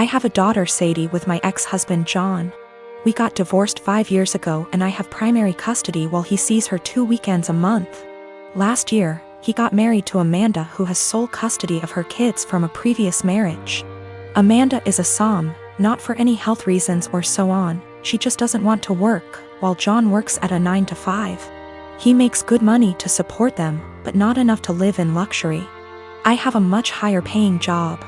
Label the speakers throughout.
Speaker 1: I have a daughter, Sadie, with my ex-husband, John. We got divorced 5 years ago and I have primary custody while he sees her 2 weekends a month. Last year, he got married to Amanda, who has sole custody of her kids from a previous marriage. Amanda is a SOM, not for any health reasons or so on, she just doesn't want to work, while John works at a 9 to 5. He makes good money to support them, but not enough to live in luxury. I have a much higher paying job.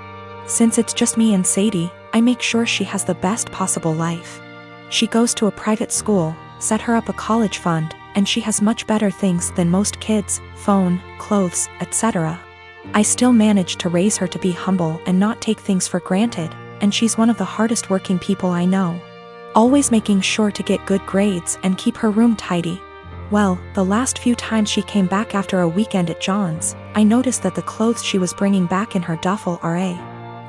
Speaker 1: Since it's just me and Sadie, I make sure she has the best possible life. She goes to a private school, set her up a college fund, and she has much better things than most kids: phone, clothes, etc. I still manage to raise her to be humble and not take things for granted, and she's one of the hardest working people I know. Always making sure to get good grades and keep her room tidy. Well, the last few times she came back after a weekend at John's, I noticed that the clothes she was bringing back in her duffel are A,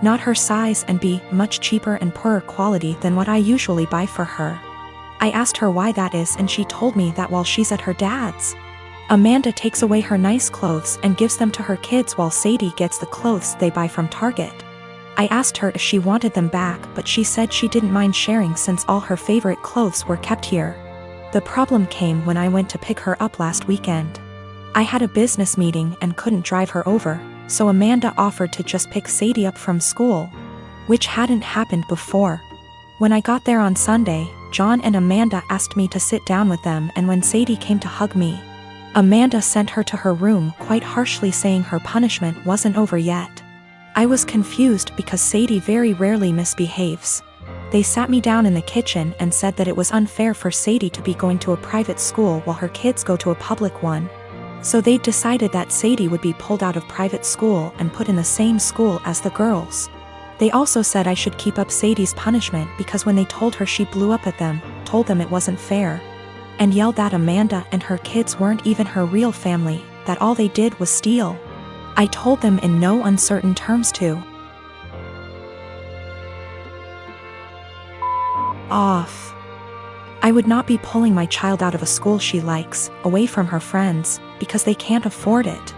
Speaker 1: not her size, and B, much cheaper and poorer quality than what I usually buy for her. I asked her why that is, and she told me that while she's at her dad's, Amanda takes away her nice clothes and gives them to her kids while Sadie gets the clothes they buy from Target. I asked her if she wanted them back, but she said she didn't mind sharing since all her favorite clothes were kept here. The problem came when I went to pick her up last weekend. I had a business meeting and couldn't drive her over, so Amanda offered to just pick Sadie up from school, which hadn't happened before. When I got there on Sunday, John and Amanda asked me to sit down with them, and when Sadie came to hug me, Amanda sent her to her room quite harshly, saying her punishment wasn't over yet. I was confused because Sadie very rarely misbehaves. They sat me down in the kitchen and said that it was unfair for Sadie to be going to a private school while her kids go to a public one. So they decided that Sadie would be pulled out of private school and put in the same school as the girls. They also said I should keep up Sadie's punishment because when they told her, she blew up at them, told them it wasn't fair, and yelled that Amanda and her kids weren't even her real family, that all they did was steal. I told them in no uncertain terms to off. I would not be pulling my child out of a school she likes, away from her friends, because they can't afford it.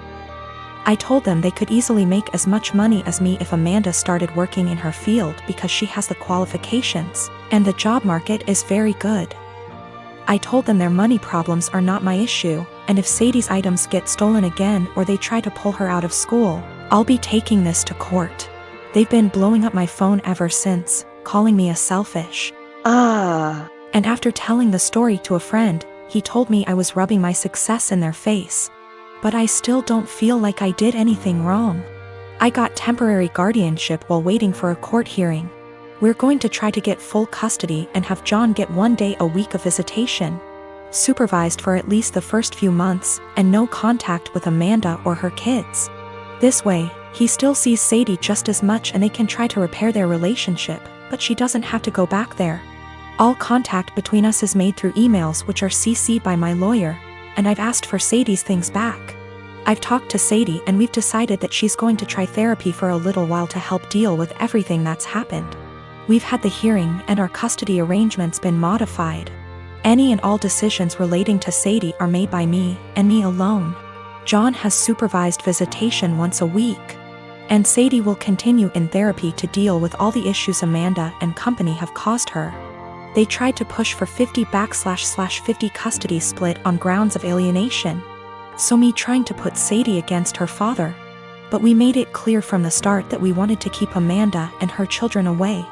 Speaker 1: I told them they could easily make as much money as me if Amanda started working in her field because she has the qualifications, and the job market is very good. I told them their money problems are not my issue, and if Sadie's items get stolen again or they try to pull her out of school, I'll be taking this to court. They've been blowing up my phone ever since, calling me a selfish. And after telling the story to a friend, he told me I was rubbing my success in their face. But I still don't feel like I did anything wrong. I got temporary guardianship while waiting for a court hearing. We're going to try to get full custody and have John get 1 day a week of visitation, supervised for at least the first few months, and no contact with Amanda or her kids. This way, he still sees Sadie just as much and they can try to repair their relationship, but she doesn't have to go back there. All contact between us is made through emails, which are CC'd by my lawyer, and I've asked for Sadie's things back. I've talked to Sadie and we've decided that she's going to try therapy for a little while to help deal with everything that's happened. We've had the hearing and our custody arrangements been modified. Any and all decisions relating to Sadie are made by me, and me alone. John has supervised visitation once a week, and Sadie will continue in therapy to deal with all the issues Amanda and company have caused her. They tried to push for 50/50 custody split on grounds of alienation. So me trying to put Sadie against her father. But we made it clear from the start that we wanted to keep Amanda and her children away,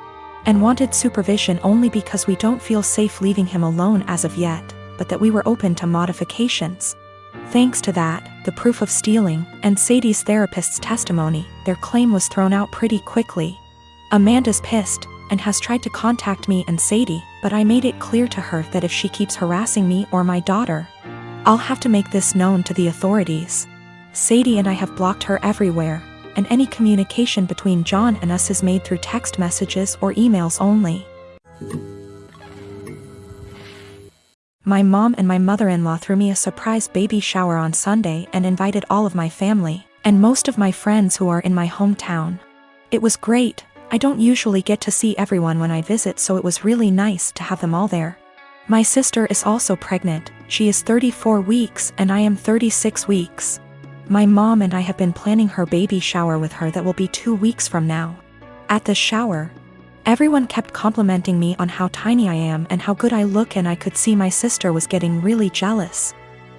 Speaker 1: and wanted supervision only because we don't feel safe leaving him alone as of yet, but that we were open to modifications. Thanks to that, the proof of stealing, and Sadie's therapist's testimony, their claim was thrown out pretty quickly. Amanda's pissed, and has tried to contact me and Sadie, but I made it clear to her that if she keeps harassing me or my daughter, I'll have to make this known to the authorities. Sadie and I have blocked her everywhere, and any communication between John and us is made through text messages or emails only. My mom and my mother-in-law threw me a surprise baby shower on Sunday and invited all of my family, and most of my friends who are in my hometown. It was great. I don't usually get to see everyone when I visit, so it was really nice to have them all there. My sister is also pregnant. She is 34 weeks and I am 36 weeks. My mom and I have been planning her baby shower with her that will be 2 weeks from now. At the shower, Everyone kept complimenting me on how tiny I am and how good I look, and I could see my sister was getting really jealous.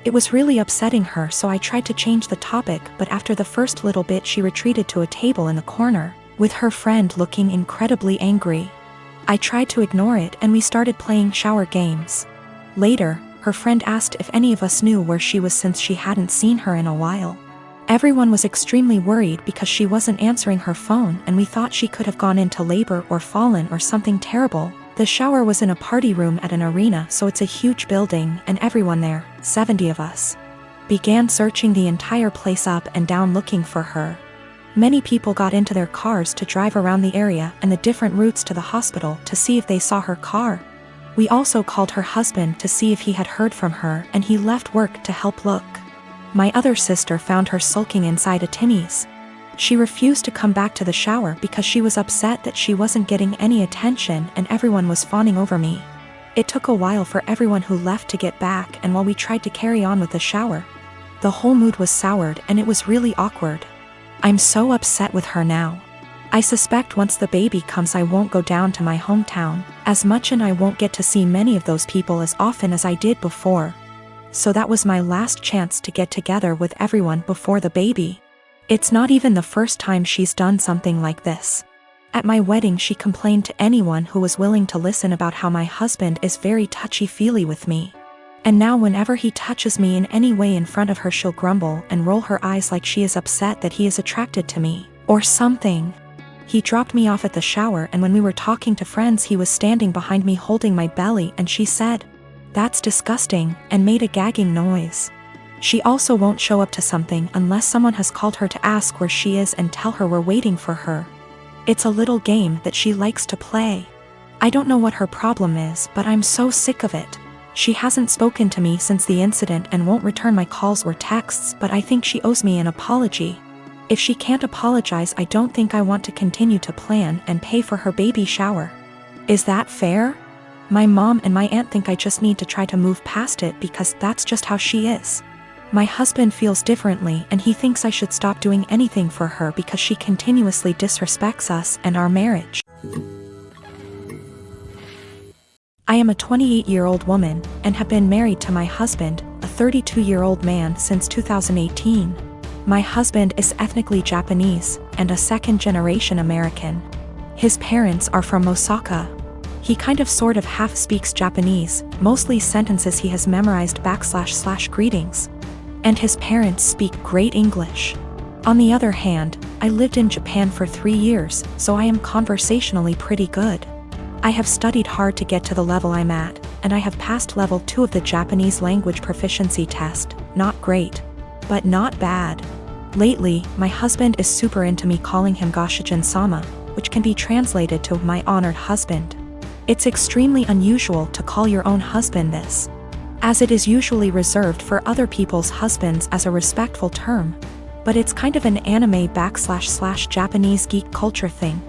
Speaker 1: It was really upsetting her, so I tried to change the topic, but after the first little bit she retreated to a table in the corner, with her friend looking incredibly angry. I tried to ignore it and we started playing shower games. Later, her friend asked if any of us knew where she was since she hadn't seen her in a while. Everyone was extremely worried because she wasn't answering her phone, and we thought she could have gone into labor or fallen or something terrible. The shower was in a party room at an arena, so it's a huge building, and everyone there, 70 of us, began searching the entire place up and down looking for her. Many people got into their cars to drive around the area and the different routes to the hospital to see if they saw her car. We also called her husband to see if he had heard from her, and he left work to help look. My other sister found her sulking inside a Timmy's. She refused to come back to the shower because she was upset that she wasn't getting any attention and everyone was fawning over me. It took a while for everyone who left to get back, and while we tried to carry on with the shower, the whole mood was soured and it was really awkward. I'm so upset with her now. I suspect once the baby comes I won't go down to my hometown as much, and I won't get to see many of those people as often as I did before. So that was my last chance to get together with everyone before the baby. It's not even the first time she's done something like this. At my wedding she complained to anyone who was willing to listen about how my husband is very touchy-feely with me. And now whenever he touches me in any way in front of her she'll grumble and roll her eyes like she is upset that he is attracted to me, or something. He dropped me off at the shower, and when we were talking to friends he was standing behind me holding my belly, and she said, "That's disgusting," and made a gagging noise. She also won't show up to something unless someone has called her to ask where she is and tell her we're waiting for her. It's a little game that she likes to play. I don't know what her problem is, but I'm so sick of it. She hasn't spoken to me since the incident and won't return my calls or texts, but I think she owes me an apology. If she can't apologize, I don't think I want to continue to plan and pay for her baby shower. Is that fair? My mom and my aunt think I just need to try to move past it because that's just how she is. My husband feels differently, and he thinks I should stop doing anything for her because she continuously disrespects us and our marriage. I am a 28-year-old woman and have been married to my husband, a 32-year-old man, since 2018. My husband is ethnically Japanese and a second-generation American. His parents are from Osaka. He kind of sort of half speaks Japanese, mostly sentences he has memorized / greetings. And his parents speak great English. On the other hand, I lived in Japan for 3 years, so I am conversationally pretty good. I have studied hard to get to the level I'm at, and I have passed level 2 of the Japanese language proficiency test. Not great, but not bad. Lately, my husband is super into me calling him Goshijin-sama, which can be translated to my honored husband. It's extremely unusual to call your own husband this, as it is usually reserved for other people's husbands as a respectful term, but it's kind of an anime / Japanese geek culture thing.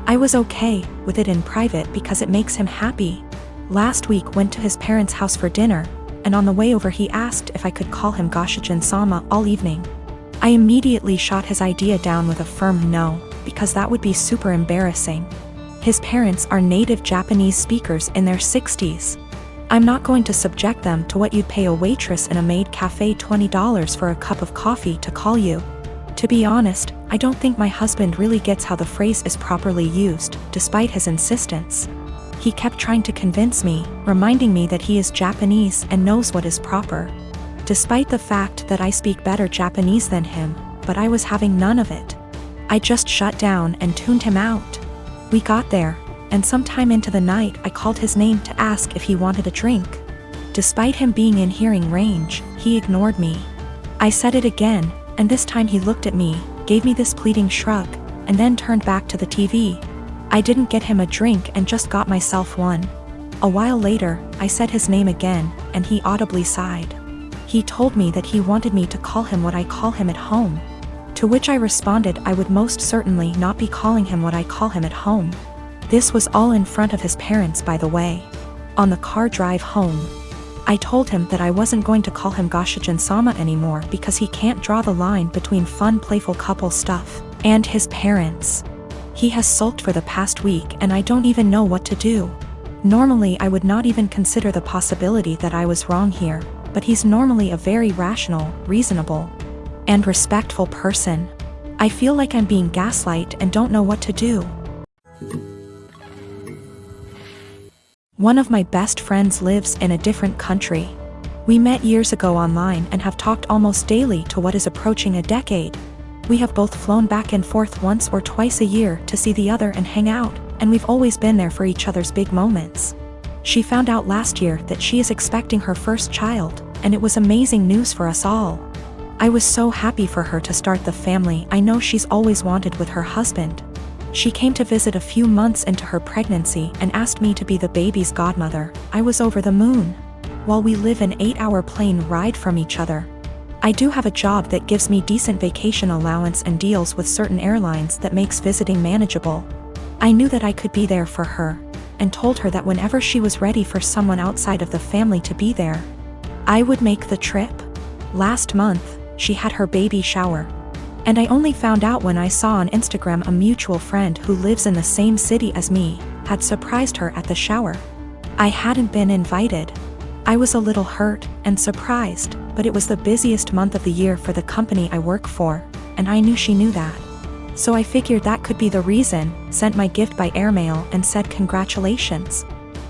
Speaker 1: I was okay with it in private because it makes him happy. Last week went to his parents' house for dinner, and on the way over he asked if I could call him Goshijin-sama all evening. I immediately shot his idea down with a firm no, because that would be super embarrassing. His parents are native Japanese speakers in their 60s. I'm not going to subject them to what you'd pay a waitress in a maid cafe $20 for a cup of coffee to call you. To be honest, I don't think my husband really gets how the phrase is properly used, despite his insistence. He kept trying to convince me, reminding me that he is Japanese and knows what is proper. Despite the fact that I speak better Japanese than him, but I was having none of it. I just shut down and tuned him out. We got there, and sometime into the night I called his name to ask if he wanted a drink. Despite him being in hearing range, he ignored me. I said it again, and this time he looked at me, gave me this pleading shrug, and then turned back to the TV. I didn't get him a drink and just got myself one. A while later, I said his name again, and he audibly sighed. He told me that he wanted me to call him what I call him at home. To which I responded I would most certainly not be calling him what I call him at home. This was all in front of his parents, by the way. On the car drive home, I told him that I wasn't going to call him Goshijin-sama anymore because he can't draw the line between fun, playful couple stuff and his parents. He has sulked for the past week and I don't even know what to do. Normally I would not even consider the possibility that I was wrong here, but he's normally a very rational, reasonable, and respectful person. I feel like I'm being gaslighted and don't know what to do. One of my best friends lives in a different country. We met years ago online and have talked almost daily to what is approaching a decade. We have both flown back and forth once or twice a year to see the other and hang out, and we've always been there for each other's big moments. She found out last year that she is expecting her first child, and it was amazing news for us all. I was so happy for her to start the family I know she's always wanted with her husband. She came to visit a few months into her pregnancy and asked me to be the baby's godmother. I was over the moon. While we live an 8-hour plane ride from each other, I do have a job that gives me decent vacation allowance and deals with certain airlines that makes visiting manageable. I knew that I could be there for her, and told her that whenever she was ready for someone outside of the family to be there, I would make the trip. Last month, she had her baby shower. And I only found out when I saw on Instagram a mutual friend who lives in the same city as me had surprised her at the shower. I hadn't been invited. I was a little hurt and surprised, but it was the busiest month of the year for the company I work for, and I knew she knew that. So I figured that could be the reason, sent my gift by airmail and said congratulations.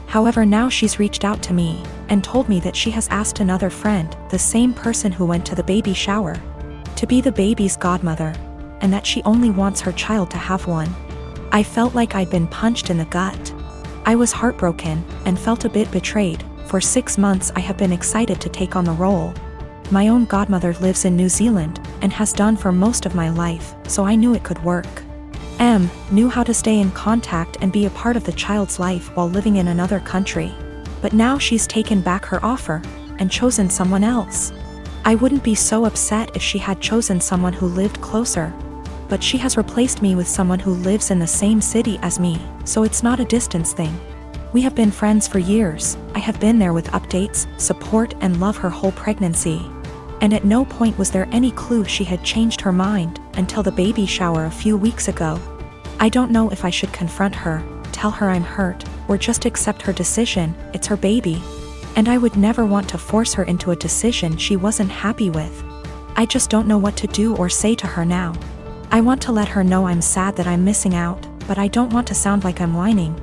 Speaker 1: However, now she's reached out to me and told me that she has asked another friend, the same person who went to the baby shower, to be the baby's godmother, and that she only wants her child to have one. I felt like I'd been punched in the gut. I was heartbroken and felt a bit betrayed. For 6 months I have been excited to take on the role. My own godmother lives in New Zealand and has done for most of my life, so I knew it could work. Knew how to stay in contact and be a part of the child's life while living in another country. But now she's taken back her offer and chosen someone else. I wouldn't be so upset if she had chosen someone who lived closer. But she has replaced me with someone who lives in the same city as me, so it's not a distance thing. We have been friends for years. I have been there with updates, support and love her whole pregnancy. And at no point was there any clue she had changed her mind until the baby shower a few weeks ago. I don't know if I should confront her, tell her I'm hurt, or just accept her decision. It's her baby. And I would never want to force her into a decision she wasn't happy with. I just don't know what to do or say to her now. I want to let her know I'm sad that I'm missing out, but I don't want to sound like I'm whining.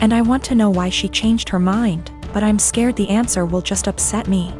Speaker 1: And I want to know why she changed her mind, but I'm scared the answer will just upset me.